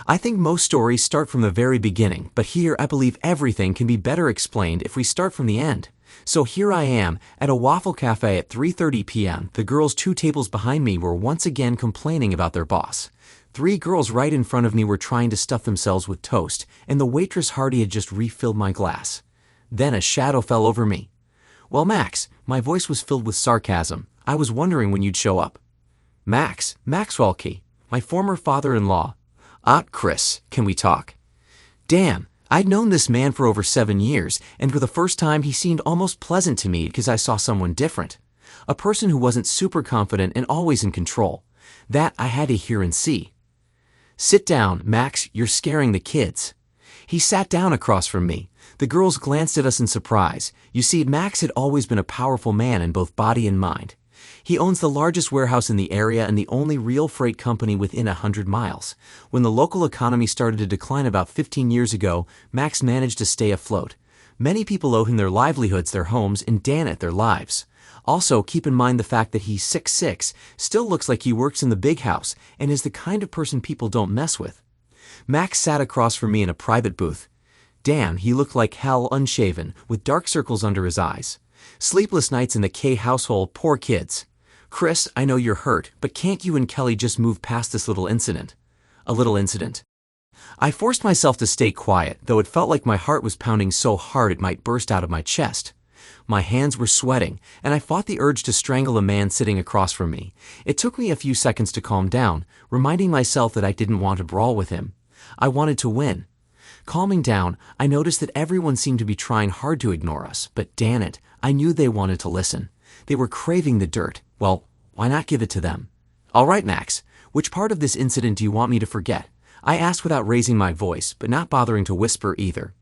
I think most stories start from the very beginning, but here I believe everything can be better explained if we start from the end. So here I am, at a waffle cafe at 3:30 p.m. The girls 2 tables behind me were once again complaining about their boss. 3 girls right in front of me were trying to stuff themselves with toast, and the waitress Hardy had just refilled my glass. Then a shadow fell over me. "Well, Max," my voice was filled with sarcasm, "I was wondering when you'd show up." "Max, Maxwell Key, my former father-in-law." Chris, can we talk?" Damn, I'd known this man for over 7 years, and for the first time he seemed almost pleasant to me because I saw someone different. A person who wasn't super confident and always in control. That I had to hear and see. "Sit down, Max, you're scaring the kids." He sat down across from me. The girls glanced at us in surprise. You see, Max had always been a powerful man in both body and mind. He owns the largest warehouse in the area and the only real freight company within 100 miles. When the local economy started to decline about 15 years ago, Max managed to stay afloat. Many people owe him their livelihoods, their homes, and damn it, their lives. Also, keep in mind the fact that he's 6'6", still looks like he works in the big house, and is the kind of person people don't mess with. Max sat across from me in a private booth. Damn, he looked like hell unshaven, with dark circles under his eyes. Sleepless nights in the K household, poor kids. "Chris, I know you're hurt, but can't you and Kelly just move past this little incident?" "A little incident?" I forced myself to stay quiet, though it felt like my heart was pounding so hard it might burst out of my chest. My hands were sweating, and I fought the urge to strangle the man sitting across from me. It took me a few seconds to calm down, reminding myself that I didn't want to brawl with him. I wanted to win. Calming down, I noticed that everyone seemed to be trying hard to ignore us, but damn it, I knew they wanted to listen. They were craving the dirt. Well, why not give it to them? "All right, Max, which part of this incident do you want me to forget?" I asked without raising my voice, but not bothering to whisper either.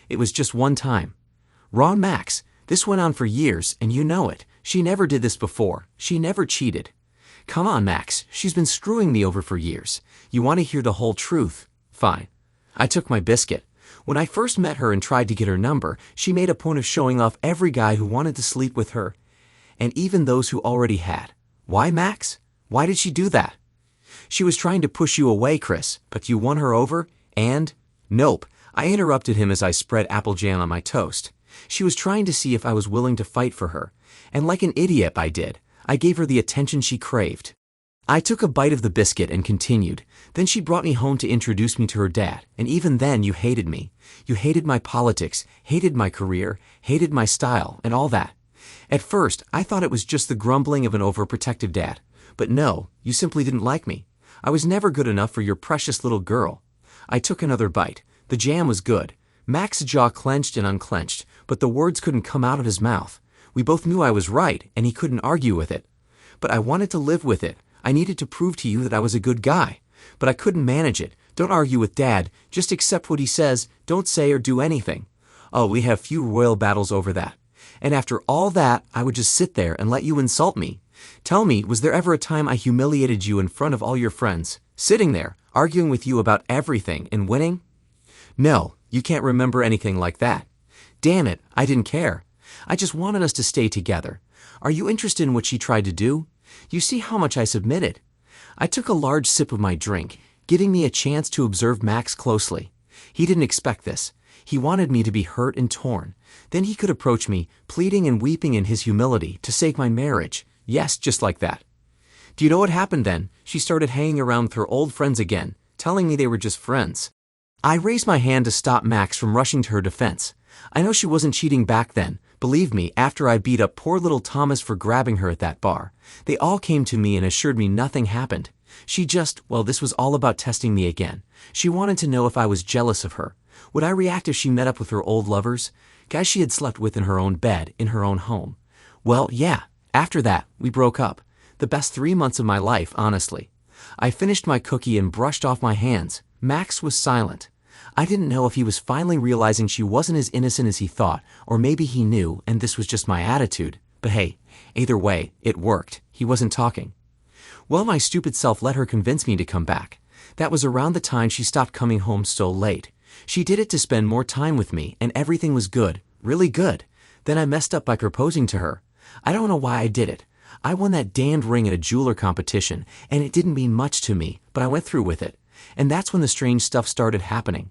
"It was just one time." "Wrong, Max. This went on for years, and you know it. She never did this before. She never cheated." "Come on, Max. She's been screwing me over for years. You want to hear the whole truth? Fine." I took my biscuit. When I first met her and tried to get her number, she made a point of showing off every guy who wanted to sleep with her, and even those who already had. Why, Max? Why did she do that? "She was trying to push you away, Chris, but you won her over, and—" "Nope," I interrupted him as I spread apple jam on my toast. "She was trying to see if I was willing to fight for her, and like an idiot I did. I gave her the attention she craved." I took a bite of the biscuit and continued. "Then she brought me home to introduce me to her dad, and even then you hated me. You hated my politics, hated my career, hated my style, and all that. At first, I thought it was just the grumbling of an overprotective dad. But no, you simply didn't like me. I was never good enough for your precious little girl." I took another bite. The jam was good. Max's jaw clenched and unclenched, but the words couldn't come out of his mouth. We both knew I was right, and he couldn't argue with it. But I wanted to live with it. I needed to prove to you that I was a good guy. But I couldn't manage it. Don't argue with Dad. Just accept what he says. Don't say or do anything. Oh, we have few royal battles over that. And after all that, I would just sit there and let you insult me. Tell me, was there ever a time I humiliated you in front of all your friends? Sitting there, arguing with you about everything and winning? No, you can't remember anything like that. Damn it, I didn't care. I just wanted us to stay together. Are you interested in what she tried to do? You see how much I submitted." I took a large sip of my drink, giving me a chance to observe Max closely. He didn't expect this. He wanted me to be hurt and torn. Then he could approach me, pleading and weeping in his humility, to save my marriage. Yes, just like that. Do you know what happened then? She started hanging around with her old friends again, telling me they were just friends. I raised my hand to stop Max from rushing to her defense. I know she wasn't cheating back then. Believe me, after I beat up poor little Thomas for grabbing her at that bar, they all came to me and assured me nothing happened. She just, well, this was all about testing me again. She wanted to know if I was jealous of her. Would I react if she met up with her old lovers? Guys she had slept with in her own bed, in her own home. Well, yeah. After that, we broke up. The best 3 months of my life, honestly. I finished my cookie and brushed off my hands. Max was silent. I didn't know if he was finally realizing she wasn't as innocent as he thought, or maybe he knew and this was just my attitude. But hey, either way, it worked. He wasn't talking. Well, my stupid self let her convince me to come back. That was around the time she stopped coming home so late. She did it to spend more time with me, and everything was good, really good. Then I messed up by proposing to her. I don't know why I did it. I won that damned ring at a jeweler competition, and it didn't mean much to me, but I went through with it. And that's when the strange stuff started happening.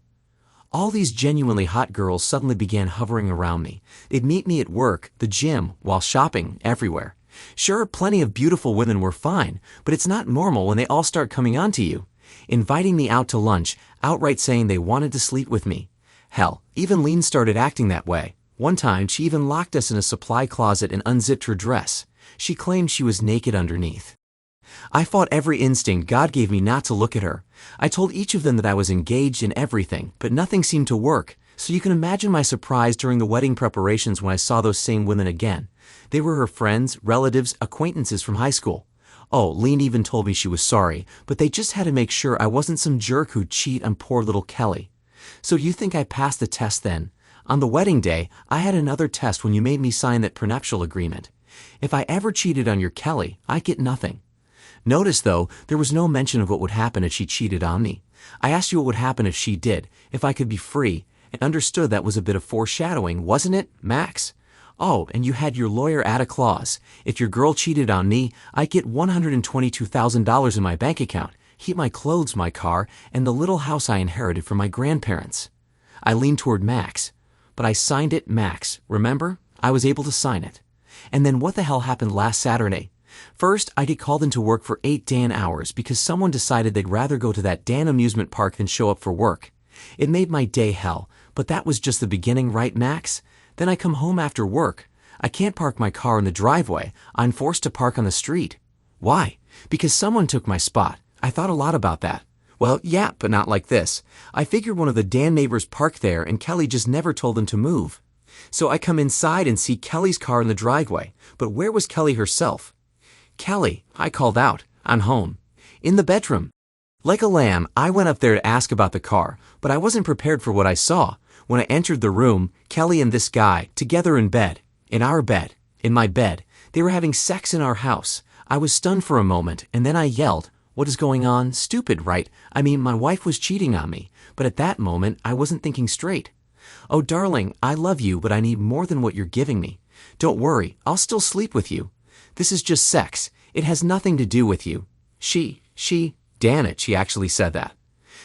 All these genuinely hot girls suddenly began hovering around me. They'd meet me at work, the gym, while shopping, everywhere. Sure, plenty of beautiful women were fine, but it's not normal when they all start coming on to you, inviting me out to lunch, outright saying they wanted to sleep with me. Hell, even Lean started acting that way. One time, she even locked us in a supply closet and unzipped her dress. She claimed she was naked underneath. I fought every instinct God gave me not to look at her. I told each of them that I was engaged in everything, but nothing seemed to work. So you can imagine my surprise during the wedding preparations when I saw those same women again. They were her friends, relatives, acquaintances from high school. Oh, Lean even told me she was sorry, but they just had to make sure I wasn't some jerk who'd cheat on poor little Kelly. So do you think I passed the test then? On the wedding day, I had another test when you made me sign that prenuptial agreement. If I ever cheated on your Kelly, I'd get nothing. Notice, though, there was no mention of what would happen if she cheated on me. I asked you what would happen if she did, if I could be free, and understood that was a bit of foreshadowing, wasn't it, Max? Oh, and you had your lawyer add a clause. If your girl cheated on me, I'd get $122,000 in my bank account, keep my clothes, my car, and the little house I inherited from my grandparents. I leaned toward Max. But I signed it, Max. Remember? I was able to sign it. And then what the hell happened last Saturday? First, I get called into work for 8 damn hours because someone decided they'd rather go to that damn amusement park than show up for work. It made my day hell, but that was just the beginning, right, Max? Then I come home after work. I can't park my car in the driveway. I'm forced to park on the street. Why? Because someone took my spot. I thought a lot about that. Well, yeah, but not like this. I figured one of the damn neighbors parked there and Kelly just never told them to move. So I come inside and see Kelly's car in the driveway. But where was Kelly herself? Kelly, I called out. I'm home. In the bedroom. Like a lamb, I went up there to ask about the car, but I wasn't prepared for what I saw. When I entered the room, Kelly and this guy, together in bed. In our bed. In my bed. They were having sex in our house. I was stunned for a moment, and then I yelled, "What is going on? Stupid, right? I mean, my wife was cheating on me. But at that moment, I wasn't thinking straight. Oh, darling, I love you, but I need more than what you're giving me. Don't worry, I'll still sleep with you. This is just sex. It has nothing to do with you." Damn it, she actually said that.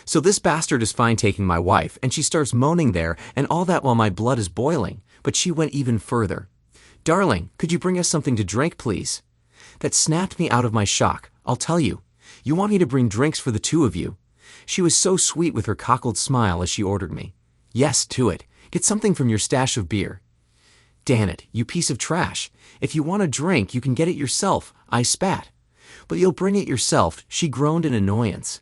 So this bastard is fine taking my wife, and she starts moaning there, and all that while my blood is boiling. But she went even further. "Darling, could you bring us something to drink, please?" That snapped me out of my shock, I'll tell you. You want me to bring drinks for the two of you? She was so sweet with her cockled smile as she ordered me. Yes, to it. Get something from your stash of beer. Damn it, you piece of trash. If you want a drink, you can get it yourself, I spat. But you'll bring it yourself, she groaned in annoyance.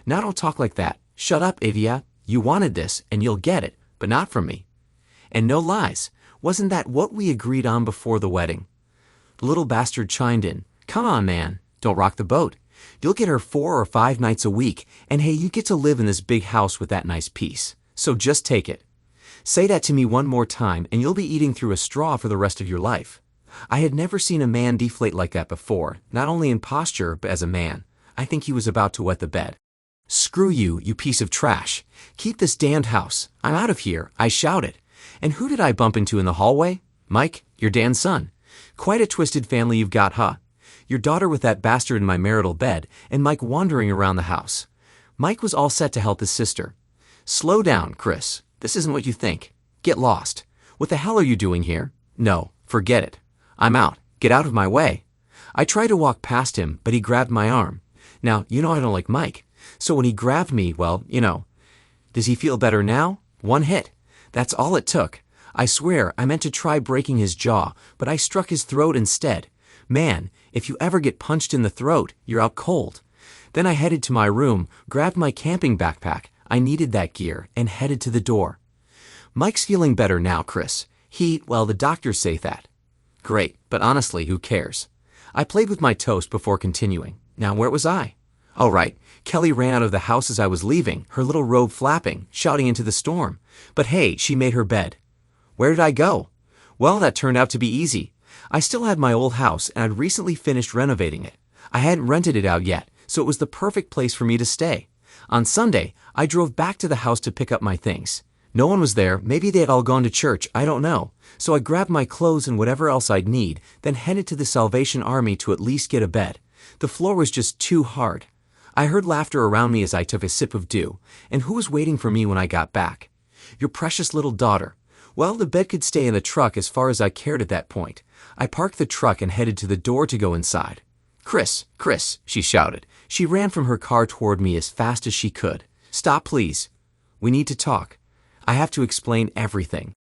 Now don't talk like that. Shut up, Evia. You wanted this, and you'll get it, but not from me. And no lies. Wasn't that what we agreed on before the wedding? The little bastard chimed in. Come on, man. Don't rock the boat. You'll get her 4 or 5 nights a week, and hey, you get to live in this big house with that nice piece. So just take it. Say that to me one more time, and you'll be eating through a straw for the rest of your life. I had never seen a man deflate like that before, not only in posture, but as a man. I think he was about to wet the bed. Screw you, you piece of trash. Keep this damned house. I'm out of here, I shouted. And who did I bump into in the hallway? Mike, your Dan's son. Quite a twisted family you've got, huh? Your daughter with that bastard in my marital bed, and Mike wandering around the house. Mike was all set to help his sister. Slow down, Chris. This isn't what you think. Get lost. What the hell are you doing here? No, forget it. I'm out. Get out of my way. I tried to walk past him, but he grabbed my arm. Now, you know I don't like Mike. So when he grabbed me, well, you know. Does he feel better now? One hit. That's all it took. I swear, I meant to try breaking his jaw, but I struck his throat instead. Man, if you ever get punched in the throat, you're out cold. Then I headed to my room, grabbed my camping backpack. I needed that gear, and headed to the door. Mike's feeling better now, Chris. Well, the doctors say that. Great, but honestly, who cares? I played with my toast before continuing. Now, where was I? Oh, right. Kelly ran out of the house as I was leaving, her little robe flapping, shouting into the storm. But hey, she made her bed. Where did I go? Well, that turned out to be easy. I still had my old house, and I'd recently finished renovating it. I hadn't rented it out yet, so it was the perfect place for me to stay. On Sunday, I drove back to the house to pick up my things. No one was there, maybe they had all gone to church, I don't know. So I grabbed my clothes and whatever else I'd need, then headed to the Salvation Army to at least get a bed. The floor was just too hard. I heard laughter around me as I took a sip of dew, and who was waiting for me when I got back? Your precious little daughter. Well, the bed could stay in the truck as far as I cared at that point. I parked the truck and headed to the door to go inside. Chris, Chris, she shouted. She ran from her car toward me as fast as she could. Stop, please. We need to talk. I have to explain everything.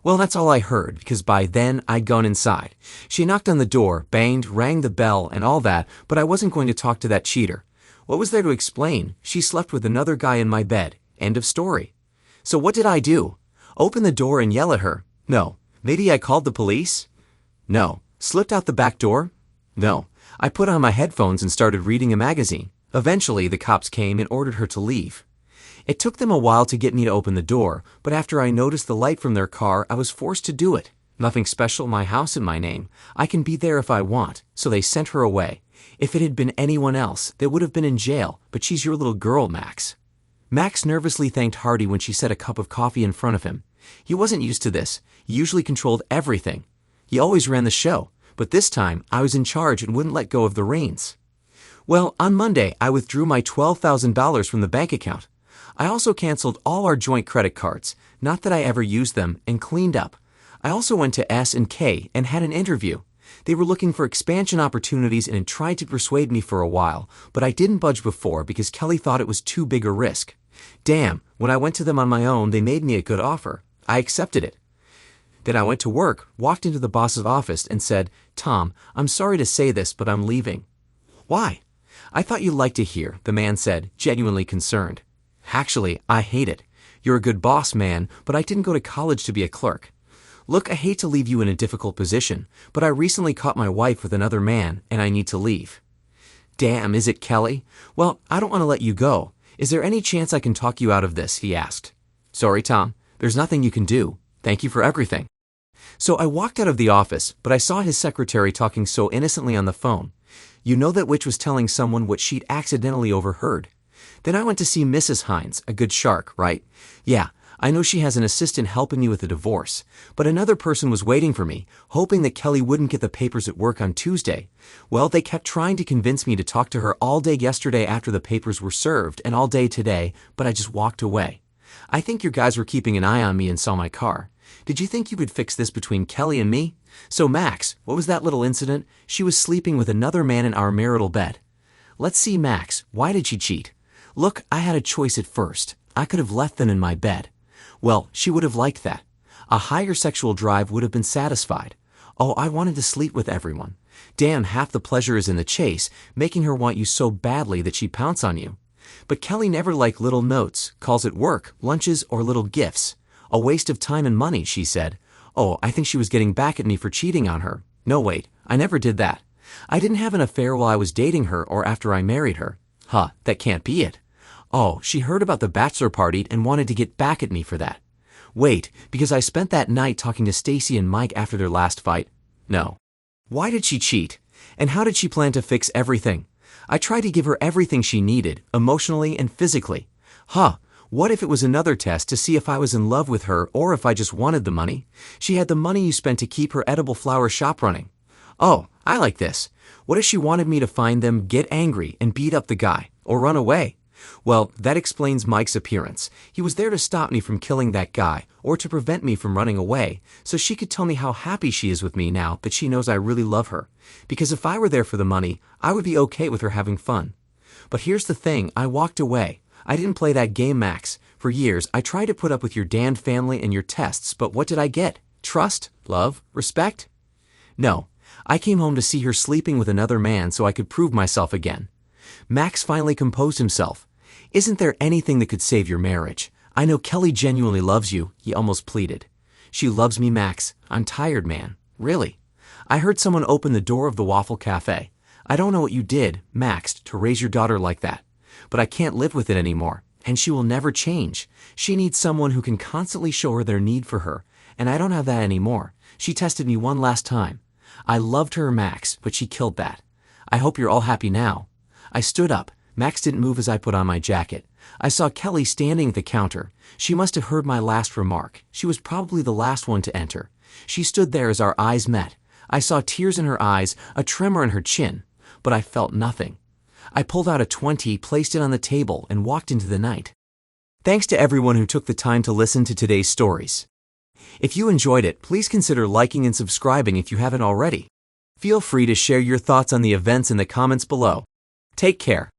Well, that's all I heard, because by then I'd gone inside. She knocked on the door, banged, rang the bell, and all that, but I wasn't going to talk to that cheater. What was there to explain? She slept with another guy in my bed. End of story. So what did I do? Open the door and yell at her? No. Maybe I called the police? No. Slipped out the back door? No. I put on my headphones and started reading a magazine. Eventually, the cops came and ordered her to leave. It took them a while to get me to open the door, but after I noticed the light from their car, I was forced to do it. Nothing special, my house and my name. I can be there if I want, so they sent her away. If it had been anyone else, they would have been in jail, but she's your little girl, Max. Max nervously thanked Hardy when she set a cup of coffee in front of him. He wasn't used to this. He usually controlled everything. He always ran the show, but this time I was in charge and wouldn't let go of the reins. Well, on Monday, I withdrew my $12,000 from the bank account. I also canceled all our joint credit cards, not that I ever used them, and cleaned up. I also went to S&K and had an interview. They were looking for expansion opportunities and had tried to persuade me for a while, but I didn't budge before because Kelly thought it was too big a risk. Damn, when I went to them on my own, they made me a good offer. I accepted it. Then I went to work, walked into the boss's office, and said, Tom, I'm sorry to say this, but I'm leaving. Why? I thought you'd like to hear, the man said, genuinely concerned. Actually, I hate it. You're a good boss, man, but I didn't go to college to be a clerk. Look, I hate to leave you in a difficult position, but I recently caught my wife with another man, and I need to leave. Damn, is it Kelly? Well, I don't want to let you go. Is there any chance I can talk you out of this? He asked. Sorry, Tom. There's nothing you can do. Thank you for everything. So I walked out of the office, but I saw his secretary talking so innocently on the phone. You know that witch was telling someone what she'd accidentally overheard. Then I went to see Mrs. Hines, a good shark, right? Yeah, I know she has an assistant helping me with a divorce, but another person was waiting for me, hoping that Kelly wouldn't get the papers at work on Tuesday. Well, they kept trying to convince me to talk to her all day yesterday after the papers were served and all day today, but I just walked away. I think your guys were keeping an eye on me and saw my car. Did you think you could fix this between Kelly and me? So Max, what was that little incident? She was sleeping with another man in our marital bed. Let's see, Max, why did she cheat? Look, I had a choice at first. I could have left them in my bed. Well, she would have liked that. A higher sexual drive would have been satisfied. Oh, I wanted to sleep with everyone. Damn, half the pleasure is in the chase, making her want you so badly that she pounce on you. But Kelly never liked little notes, calls at work, lunches, or little gifts. A waste of time and money, she said. Oh, I think she was getting back at me for cheating on her. No, wait, I never did that. I didn't have an affair while I was dating her or after I married her. Huh, that can't be it. Oh, she heard about the bachelor party and wanted to get back at me for that. Wait, because I spent that night talking to Stacy and Mike after their last fight? No. Why did she cheat? And how did she plan to fix everything? I tried to give her everything she needed, emotionally and physically. Huh, what if it was another test to see if I was in love with her or if I just wanted the money? She had the money you spent to keep her edible flower shop running. Oh, I like this. What if she wanted me to find them, get angry, and beat up the guy, or run away? Well, that explains Mike's appearance. He was there to stop me from killing that guy, or to prevent me from running away, so she could tell me how happy she is with me now that she knows I really love her. Because if I were there for the money, I would be okay with her having fun. But here's the thing, I walked away. I didn't play that game, Max. For years, I tried to put up with your damned family and your tests, but what did I get? Trust? Love? Respect? No. I came home to see her sleeping with another man so I could prove myself again. Max finally composed himself. Isn't there anything that could save your marriage? I know Kelly genuinely loves you, he almost pleaded. She loves me, Max. I'm tired, man. Really. I heard someone open the door of the Waffle Cafe. I don't know what you did, Max, to raise your daughter like that. But I can't live with it anymore, and she will never change. She needs someone who can constantly show her their need for her, and I don't have that anymore. She tested me one last time. I loved her, Max, but she killed that. I hope you're all happy now. I stood up. Max didn't move as I put on my jacket. I saw Kelly standing at the counter. She must have heard my last remark. She was probably the last one to enter. She stood there as our eyes met. I saw tears in her eyes, a tremor in her chin, but I felt nothing. I pulled out a 20, placed it on the table, and walked into the night. Thanks to everyone who took the time to listen to today's stories. If you enjoyed it, please consider liking and subscribing if you haven't already. Feel free to share your thoughts on the events in the comments below. Take care.